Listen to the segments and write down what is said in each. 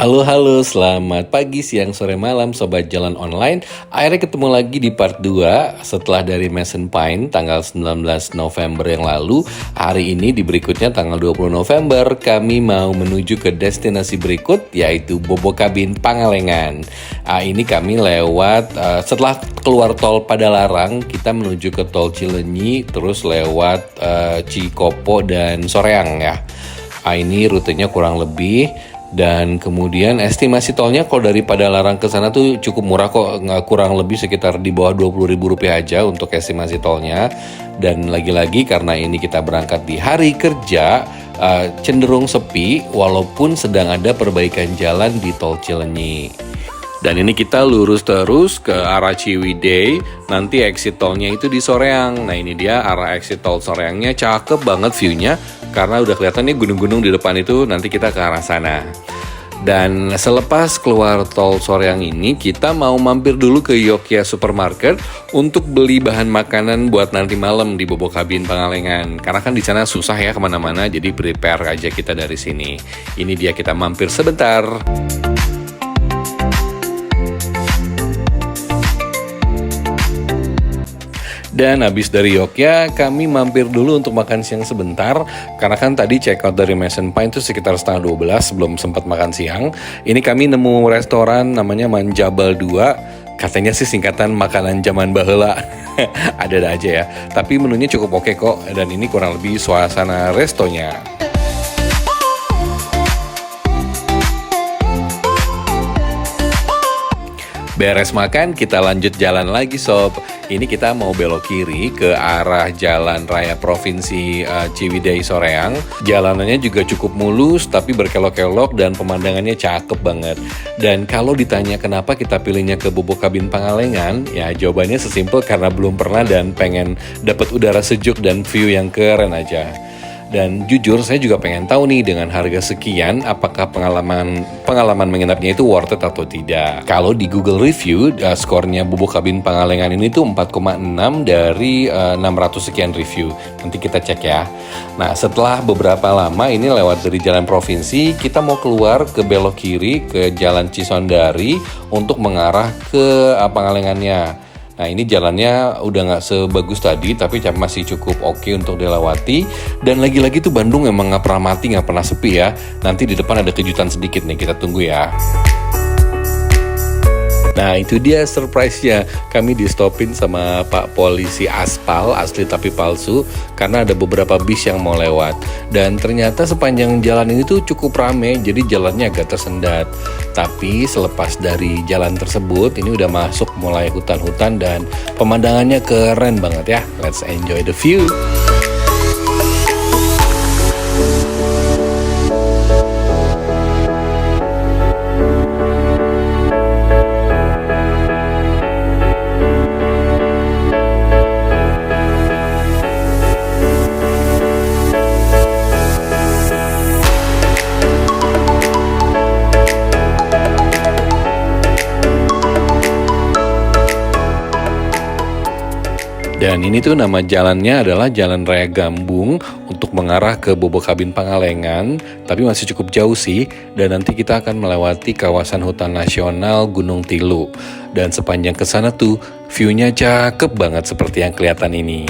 Halo, selamat pagi, siang, sore, malam, Sobat Jalan Online. Akhirnya ketemu lagi di part 2 setelah dari Mason Pine tanggal 19 November yang lalu. Hari ini di berikutnya tanggal 20 November kami mau menuju ke destinasi berikut yaitu Bobokabin Pangalengan. Ini kami lewat setelah keluar tol Padalarang kita menuju ke tol Cileunyi terus lewat Cikopo dan Soreang ya. Ini rutenya kurang lebih. Dan kemudian estimasi tolnya kalau dari Padalarang ke sana tuh cukup murah kok, nggak kurang lebih sekitar di bawah Rp20.000 aja untuk estimasi tolnya. Dan lagi-lagi karena ini kita berangkat di hari kerja, cenderung sepi walaupun sedang ada perbaikan jalan di tol Cileunyi. Dan ini kita lurus terus ke arah Ciwidey, nanti exit tolnya itu di Soreang. Nah ini dia arah exit tol Soreangnya, cakep banget view-nya. Karena udah kelihatan nih gunung-gunung di depan itu, nanti kita ke arah sana. Dan selepas keluar tol Soreang ini, kita mau mampir dulu ke Yogya Supermarket untuk beli bahan makanan buat nanti malam di Bobokabin Pangalengan. Karena kan di sana susah ya kemana-mana, jadi prepare aja kita dari sini. Ini dia kita mampir sebentar. Dan habis dari Yogya, kami mampir dulu untuk makan siang sebentar. Karena kan tadi check out dari Mason Pine itu sekitar setengah 12 belum sempat makan siang. Ini kami nemu restoran namanya Manjabal 2. Katanya sih singkatan makanan zaman baheula. Ada-ada aja ya. Tapi menunya cukup oke kok. Dan ini kurang lebih suasana restonya. Beres makan, kita lanjut jalan lagi sob. Ini kita mau belok kiri ke arah Jalan Raya Provinsi Ciwidey Soreang. Jalanannya juga cukup mulus tapi berkelok-kelok dan pemandangannya cakep banget. Dan kalau ditanya kenapa kita pilihnya ke Bobokabin Pangalengan, ya jawabannya sesimpel karena belum pernah dan pengen dapat udara sejuk dan view yang keren aja. Dan jujur saya juga pengen tahu nih dengan harga sekian apakah pengalaman menginapnya itu worth it atau tidak. Kalau di Google Review skornya Bobokabin Pangalengan ini tuh 4,6 dari 600 sekian review. Nanti kita cek ya. Nah setelah beberapa lama ini lewat dari jalan provinsi, kita mau keluar ke belok kiri ke Jalan Cisondari untuk mengarah ke Pangalengannya. Nah ini jalannya udah nggak sebagus tadi tapi masih cukup oke untuk dilewati. Dan lagi-lagi tuh Bandung emang nggak pernah mati, nggak pernah sepi ya. Nanti di depan ada kejutan sedikit nih, kita tunggu ya. Nah itu dia surprise-nya, kami di stopin sama Pak Polisi Aspal, asli tapi palsu, karena ada beberapa bis yang mau lewat. Dan ternyata sepanjang jalan ini tuh cukup rame, jadi jalannya agak tersendat. Tapi selepas dari jalan tersebut, ini udah masuk mulai hutan-hutan dan pemandangannya keren banget ya. Let's enjoy the view. Dan ini tuh nama jalannya adalah Jalan Raya Gambung untuk mengarah ke Bobokabin Pangalengan, tapi masih cukup jauh sih. Dan nanti kita akan melewati kawasan hutan nasional Gunung Tilu. Dan sepanjang ke sana tuh view-nya cakep banget seperti yang kelihatan ini.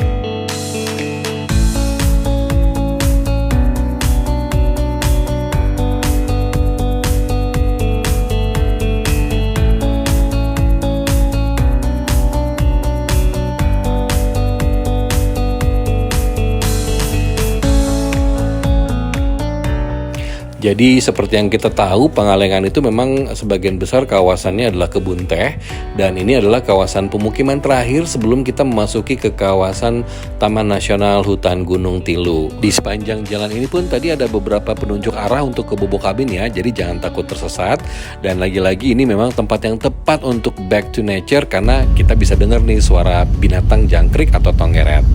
Jadi seperti yang kita tahu, Pangalengan itu memang sebagian besar kawasannya adalah kebun teh. Dan ini adalah kawasan pemukiman terakhir sebelum kita memasuki ke kawasan Taman Nasional Hutan Gunung Tilu. Di sepanjang jalan ini pun tadi ada beberapa penunjuk arah untuk ke Bobokabin ya. Jadi jangan takut tersesat. Dan lagi-lagi ini memang tempat yang tepat untuk back to nature karena kita bisa dengar nih suara binatang jangkrik atau tonggeret.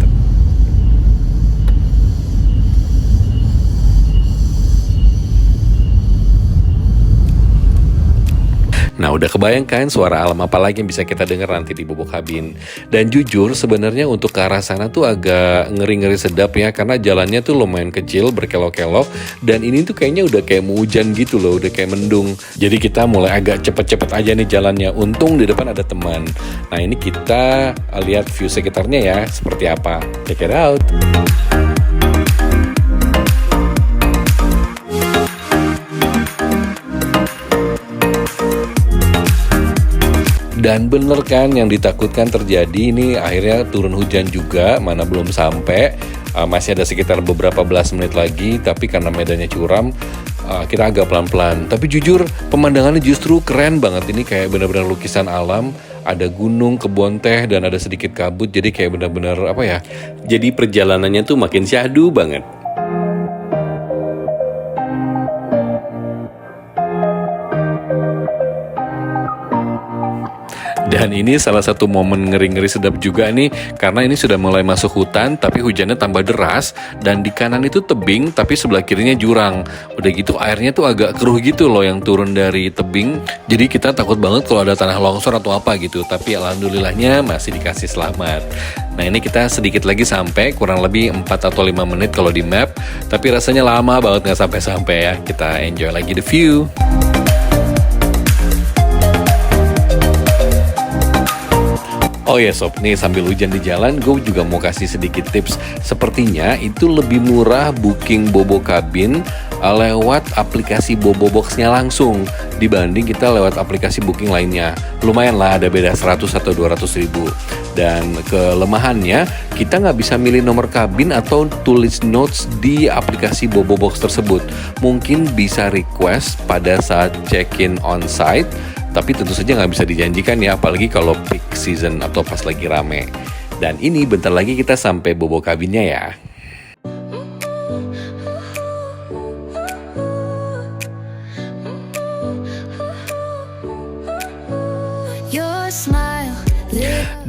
Nah, udah kebayangkan suara alam apa lagi yang bisa kita dengar nanti di bubuk kabin. Dan jujur sebenarnya untuk ke arah sana tuh agak ngeri-ngeri sedap ya, karena jalannya tuh lumayan kecil, berkelok-kelok, dan ini tuh kayaknya udah kayak mau hujan gitu loh, udah kayak mendung. Jadi kita mulai agak cepet-cepet aja nih jalannya. Untung di depan ada teman. Nah, ini kita lihat view sekitarnya ya, seperti apa. Check it out. Dan bener kan yang ditakutkan terjadi, ini akhirnya turun hujan juga, mana belum sampai. Masih ada sekitar beberapa belas menit lagi, tapi karena medannya curam, kita agak pelan-pelan. Tapi jujur pemandangannya justru keren banget, ini kayak benar-benar lukisan alam. Ada gunung, kebun teh, dan ada sedikit kabut, jadi kayak benar-benar apa ya, jadi perjalanannya tuh makin syahdu banget. Dan ini salah satu momen ngeri-ngeri sedap juga nih, karena ini sudah mulai masuk hutan, tapi hujannya tambah deras, dan di kanan itu tebing, tapi sebelah kirinya jurang. Udah gitu airnya tuh agak keruh gitu loh yang turun dari tebing, jadi kita takut banget kalau ada tanah longsor atau apa gitu, tapi alhamdulillahnya masih dikasih selamat. Nah, ini kita sedikit lagi sampai, kurang lebih 4 atau 5 menit kalau di map, tapi rasanya lama banget nggak sampai-sampai ya. Kita enjoy lagi the view. Oh ya sob, nih sambil hujan di jalan, gue juga mau kasih sedikit tips. Sepertinya itu lebih murah booking bobo kabin lewat aplikasi Bobo Box-nya langsung dibanding kita lewat aplikasi booking lainnya. Lumayan lah, ada beda 100 atau 200 ribu. Dan kelemahannya, kita nggak bisa milih nomor kabin atau tulis notes di aplikasi Bobo Box tersebut. Mungkin bisa request pada saat check-in on-site, tapi tentu saja nggak bisa dijanjikan ya, apalagi kalau peak season atau pas lagi rame. Dan ini bentar lagi kita sampai bobo kabinnya ya.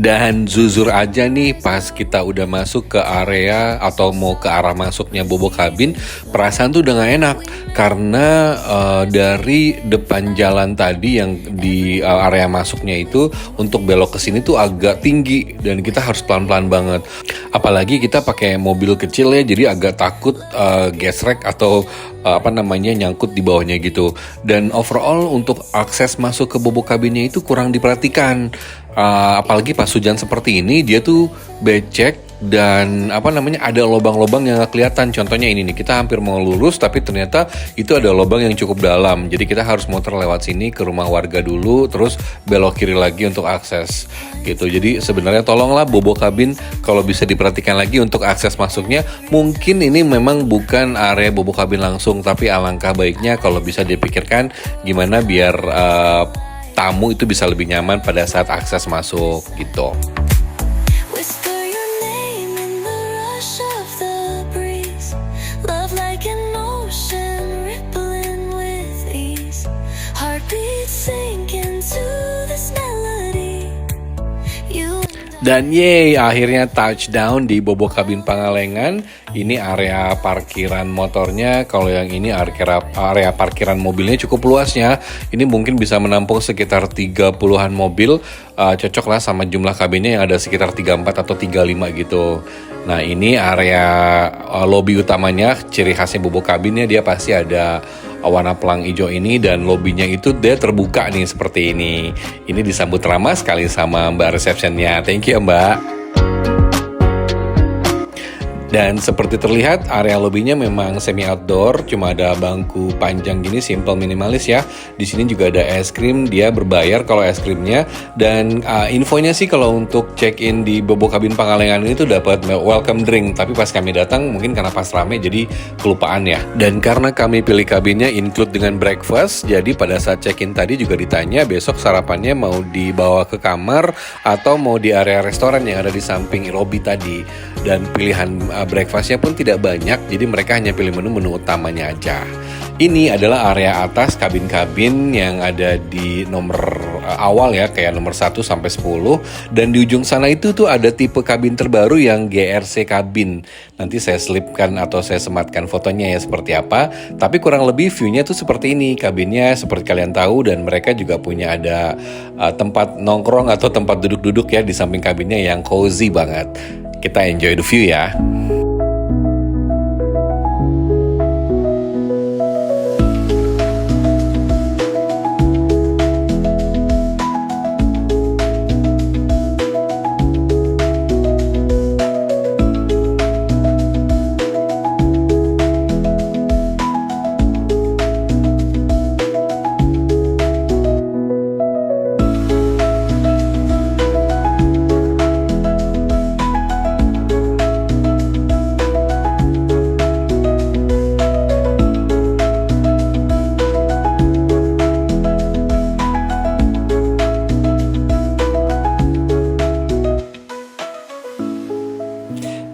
Dan jujur aja nih, pas kita udah masuk ke area atau mau ke arah masuknya bobo kabin, perasaan tuh udah gak enak. Karena dari depan jalan tadi yang di area masuknya itu, untuk belok ke sini tuh agak tinggi dan kita harus pelan-pelan banget. Apalagi kita pakai mobil kecil ya, jadi agak takut gesrek atau nyangkut di bawahnya gitu. Dan overall untuk akses masuk ke bobo kabinnya itu kurang diperhatikan. Apalagi pas hujan seperti ini, dia tuh becek dan ada lubang-lubang yang gak kelihatan. Contohnya ini nih, kita hampir mau lurus tapi ternyata itu ada lubang yang cukup dalam. Jadi kita harus muter lewat sini ke rumah warga dulu, terus belok kiri lagi untuk akses gitu. Jadi sebenarnya tolonglah bobo kabin kalau bisa diperhatikan lagi untuk akses masuknya. Mungkin ini memang bukan area bobo kabin langsung, tapi alangkah baiknya kalau bisa dipikirkan gimana biar tamu itu bisa lebih nyaman pada saat akses masuk gitu. Dan yeay, akhirnya touchdown di Bobo Kabin Pangalengan. Ini area parkiran motornya. Kalau yang ini area parkiran mobilnya cukup luasnya. Ini mungkin bisa menampung sekitar 30-an mobil. Cocok lah sama jumlah kabinnya yang ada sekitar 34 atau 35 gitu. Nah, ini area lobby utamanya. Ciri khasnya Bobo Kabinnya dia pasti ada warna pelang hijau ini, dan lobbynya itu dia terbuka nih seperti ini. Ini disambut ramah sekali sama mbak resepsionnya. Thank you mbak. Dan seperti terlihat area lobbynya memang semi outdoor, cuma ada bangku panjang gini, simple minimalis ya. Di sini juga ada es krim, dia berbayar kalau es krimnya. Dan infonya sih kalau untuk check in di Bobo Kabin Pangalengan ini tuh dapat welcome drink, tapi pas kami datang mungkin karena pas rame jadi kelupaan ya. Dan karena kami pilih kabinnya include dengan breakfast, jadi pada saat check in tadi juga ditanya besok sarapannya mau dibawa ke kamar atau mau di area restoran yang ada di samping lobby tadi. Dan pilihan breakfastnya pun tidak banyak, jadi mereka hanya pilih menu-menu utamanya aja. Ini adalah area atas kabin-kabin yang ada di nomor awal ya, kayak nomor 1 sampai 10. Dan di ujung sana itu tuh ada tipe kabin terbaru yang GRC kabin. Nanti saya selipkan atau saya sematkan fotonya ya seperti apa. Tapi kurang lebih view-nya tuh seperti ini. Kabinnya seperti kalian tahu, dan mereka juga punya ada tempat nongkrong atau tempat duduk-duduk ya di samping kabinnya yang cozy banget. Kita enjoy the view ya.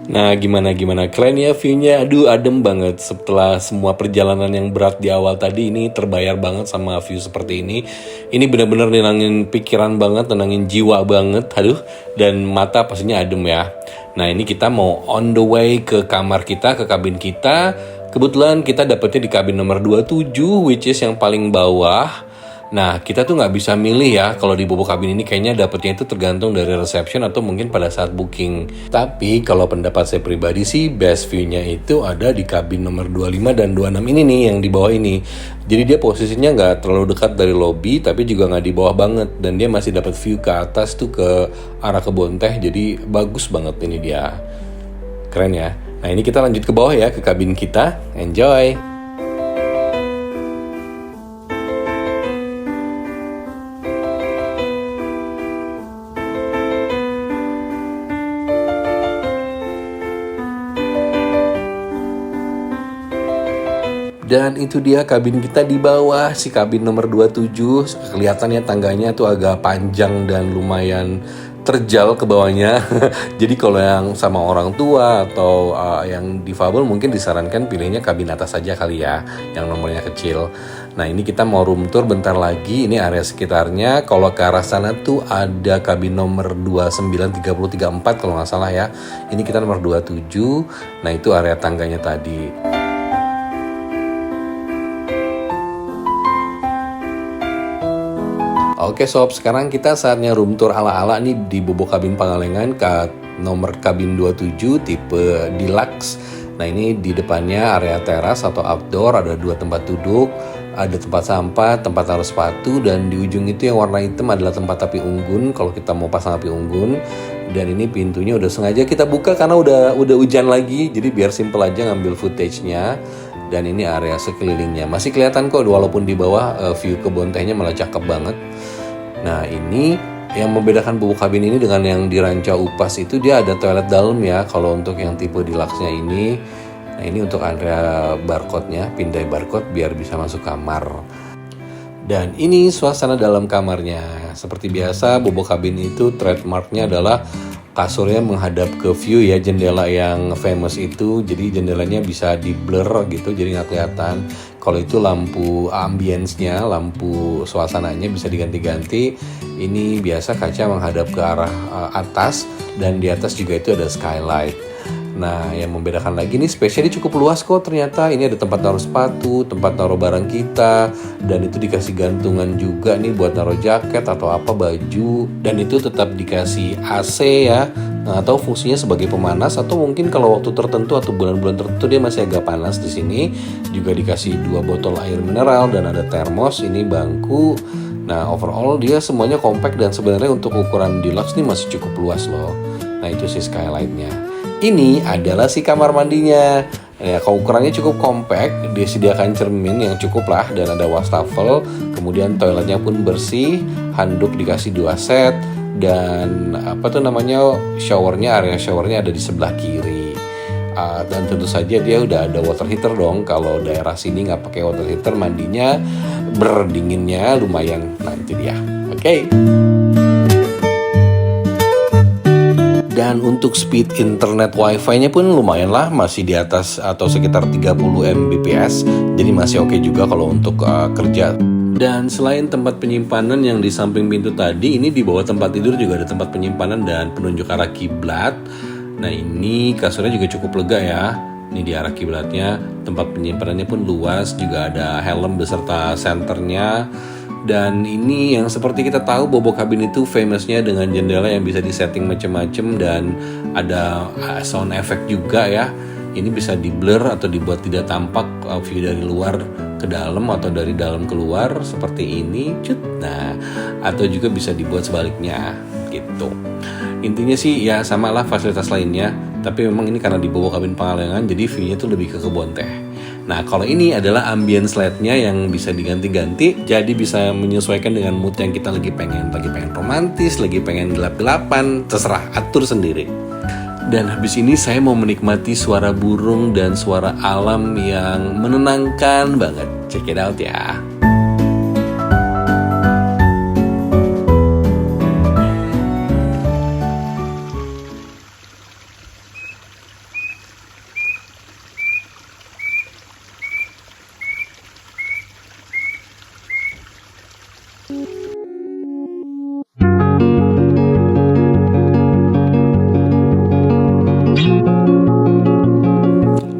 Nah, gimana keren ya view-nya. Aduh, adem banget. Setelah semua perjalanan yang berat di awal tadi, ini terbayar banget sama view seperti ini. Ini benar-benar nenangin pikiran banget, nenangin jiwa banget. Aduh, dan mata pastinya adem ya. Nah, ini kita mau on the way ke kamar kita, ke kabin kita. Kebetulan kita dapetnya di kabin nomor 27, which is yang paling bawah. Nah, kita tuh nggak bisa milih ya, kalau di Bobo kabin ini kayaknya dapetnya itu tergantung dari reception atau mungkin pada saat booking. Tapi kalau pendapat saya pribadi sih, best view-nya itu ada di kabin nomor 25 dan 26 ini nih, yang di bawah ini. Jadi dia posisinya nggak terlalu dekat dari lobby, tapi juga nggak di bawah banget. Dan dia masih dapat view ke atas tuh ke arah kebun teh, jadi bagus banget ini dia. Keren ya. Nah, ini kita lanjut ke bawah ya, ke kabin kita. Enjoy! Dan itu dia kabin kita di bawah, si kabin nomor 27. Kelihatannya tangganya tuh agak panjang dan lumayan terjal ke bawahnya. Jadi kalau yang sama orang tua atau yang difabel mungkin disarankan pilihnya kabin atas saja kali ya, yang nomornya kecil. Nah, ini kita mau room tour bentar lagi. Ini area sekitarnya. Kalau ke arah sana tuh ada kabin nomor 29, 30, 34 kalau nggak salah ya. Ini kita nomor 27. Nah, itu area tangganya tadi. Oke sob, sekarang kita saatnya room tour ala-ala nih di Bobo Kabin Pangalengan ke nomor kabin 27 tipe deluxe. Nah, ini di depannya area teras atau outdoor, ada 2 tempat duduk, ada tempat sampah, tempat taruh sepatu, dan di ujung itu yang warna hitam adalah tempat api unggun kalau kita mau pasang api unggun. Dan ini pintunya udah sengaja kita buka karena udah hujan lagi, jadi biar simple aja ngambil footage-nya. Dan ini area sekelilingnya masih kelihatan kok, walaupun di bawah view kebun tehnya malah cakep banget. Nah, ini yang membedakan Bobo Kabin ini dengan yang di Ranca Upas itu, dia ada toilet dalam ya kalau untuk yang tipe deluxe-nya ini. Nah, ini untuk area barcode-nya, pindai barcode biar bisa masuk kamar. Dan ini suasana dalam kamarnya. Seperti biasa, Bobo Kabin itu trademark-nya adalah kasurnya menghadap ke view ya, jendela yang famous itu. Jadi jendelanya bisa di blur gitu, jadi nggak kelihatan. Kalau itu lampu ambience-nya, lampu suasananya bisa diganti-ganti. Ini biasa kaca menghadap ke arah atas, dan di atas juga itu ada skylight. Nah, yang membedakan lagi nih, space-nya cukup luas kok ternyata. Ini ada tempat taruh sepatu, tempat taruh barang kita, dan itu dikasih gantungan juga nih buat taruh jaket atau apa, baju. Dan itu tetap dikasih AC ya. Nah, atau fungsinya sebagai pemanas, atau mungkin kalau waktu tertentu atau bulan-bulan tertentu dia masih agak panas di sini. Juga dikasih 2 botol air mineral dan ada termos, ini bangku. Nah, overall dia semuanya compact, dan sebenarnya untuk ukuran deluxe nih masih cukup luas loh. Nah, itu sih skylight-nya. Ini adalah si kamar mandinya. Ya, kalau ukurannya cukup compact, disediakan cermin yang cukup lah, dan ada wastafel. Kemudian toiletnya pun bersih, handuk dikasih 2 set, dan showernya, area showernya ada di sebelah kiri. Dan tentu saja dia udah ada water heater dong. Kalau daerah sini nggak pakai water heater, mandinya berdinginnya lumayan. Nah, itu dia. Oke. Dan untuk speed internet wifi-nya pun lumayan lah, masih di atas atau sekitar 30 Mbps. Jadi masih oke juga kalau untuk kerja. Dan selain tempat penyimpanan yang di samping pintu tadi, ini di bawah tempat tidur juga ada tempat penyimpanan dan penunjuk arah kiblat. Nah ini kasurnya juga cukup lega ya. Ini di arah kiblatnya, tempat penyimpanannya pun luas, juga ada helm beserta senternya. Dan ini yang seperti kita tahu Bobo Cabin itu famousnya dengan jendela yang bisa disetting macam-macam dan ada sound effect juga ya. Ini bisa di blur atau dibuat tidak tampak view dari luar ke dalam atau dari dalam keluar seperti ini. Nah, atau juga bisa dibuat sebaliknya gitu. Intinya sih ya samalah fasilitas lainnya, tapi memang ini karena di Bobo Cabin Pangalengan jadi view-nya tuh lebih ke kebun teh. Nah, kalau ini adalah ambience light-nya yang bisa diganti-ganti, jadi bisa menyesuaikan dengan mood yang kita lagi pengen romantis, lagi pengen gelap-gelapan, terserah, atur sendiri. Dan habis ini saya mau menikmati suara burung dan suara alam yang menenangkan banget. Check it out ya.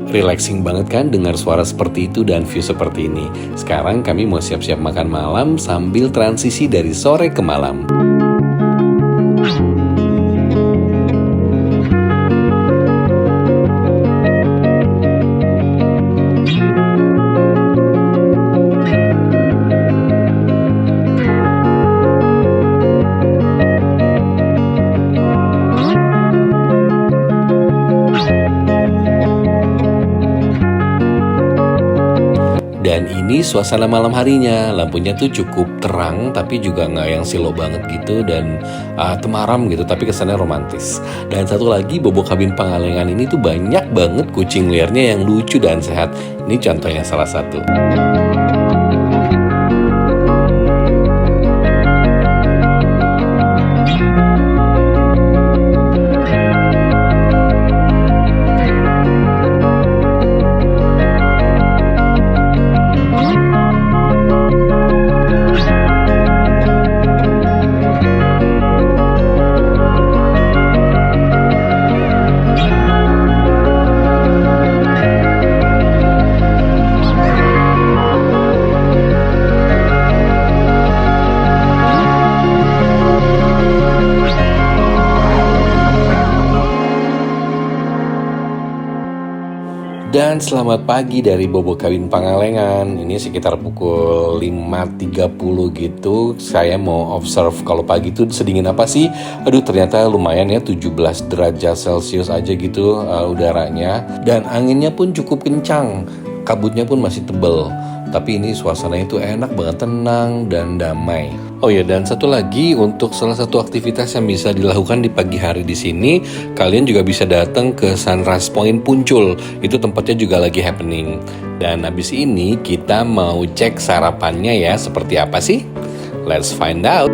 Relaxing banget kan dengar suara seperti itu dan view seperti ini. Sekarang kami mau siap-siap makan malam sambil transisi dari sore ke malam. Dan ini suasana malam harinya, lampunya tuh cukup terang tapi juga nggak yang silo banget gitu dan temaram gitu, tapi kesannya romantis. Dan satu lagi, Bobo Cabin Pangalengan ini tuh banyak banget kucing liarnya yang lucu dan sehat. Ini contohnya salah satu. Dan selamat pagi dari Bobo Cabin Pangalengan. Ini sekitar pukul 5.30 gitu. Saya mau observe kalau pagi itu sedingin apa sih. Aduh ternyata lumayan ya, 17 derajat Celcius aja gitu udaranya. Dan anginnya pun cukup kencang, kabutnya pun masih tebel. Tapi ini suasananya itu enak banget, tenang dan damai. Oh ya, dan satu lagi, untuk salah satu aktivitas yang bisa dilakukan di pagi hari di sini, kalian juga bisa datang ke Sunrise Point Puncul. Itu tempatnya juga lagi happening. Dan habis ini kita mau cek sarapannya ya, seperti apa sih? Let's find out.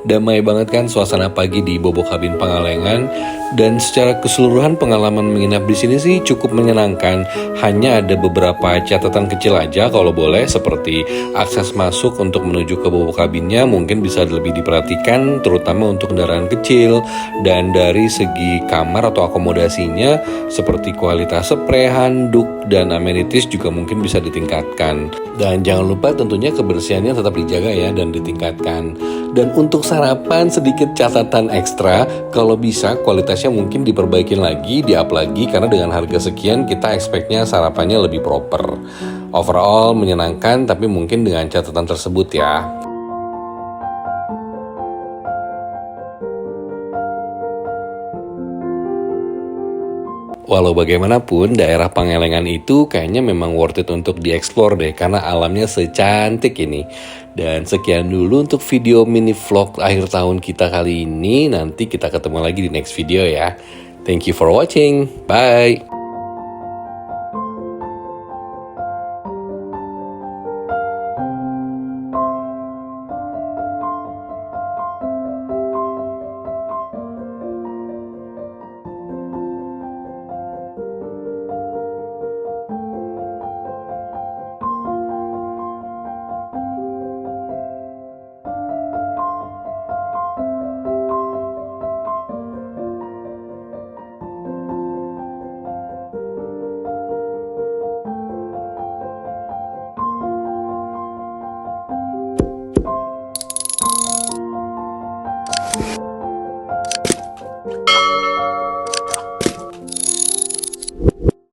Damai banget kan suasana pagi di Bobo Cabin Pangalengan, dan secara keseluruhan pengalaman menginap di sini sih cukup menyenangkan. Hanya ada beberapa catatan kecil aja kalau boleh, seperti akses masuk untuk menuju ke Bobo Cabinnya mungkin bisa lebih diperhatikan, terutama untuk kendaraan kecil. Dan dari segi kamar atau akomodasinya, seperti kualitas spray, handuk, dan amenities juga mungkin bisa ditingkatkan. Dan jangan lupa tentunya kebersihannya tetap dijaga ya dan ditingkatkan. Dan untuk sarapan sedikit catatan ekstra, kalau bisa kualitasnya mungkin diperbaikin lagi, di-up lagi, karena dengan harga sekian kita expect-nya sarapannya lebih proper. Overall menyenangkan, tapi mungkin dengan catatan tersebut ya. Walau bagaimanapun, daerah Pangalengan itu kayaknya memang worth it untuk dieksplor deh, karena alamnya secantik ini. Dan sekian dulu untuk video mini vlog akhir tahun kita kali ini. Nanti kita ketemu lagi di next video ya. Thank you for watching. Bye.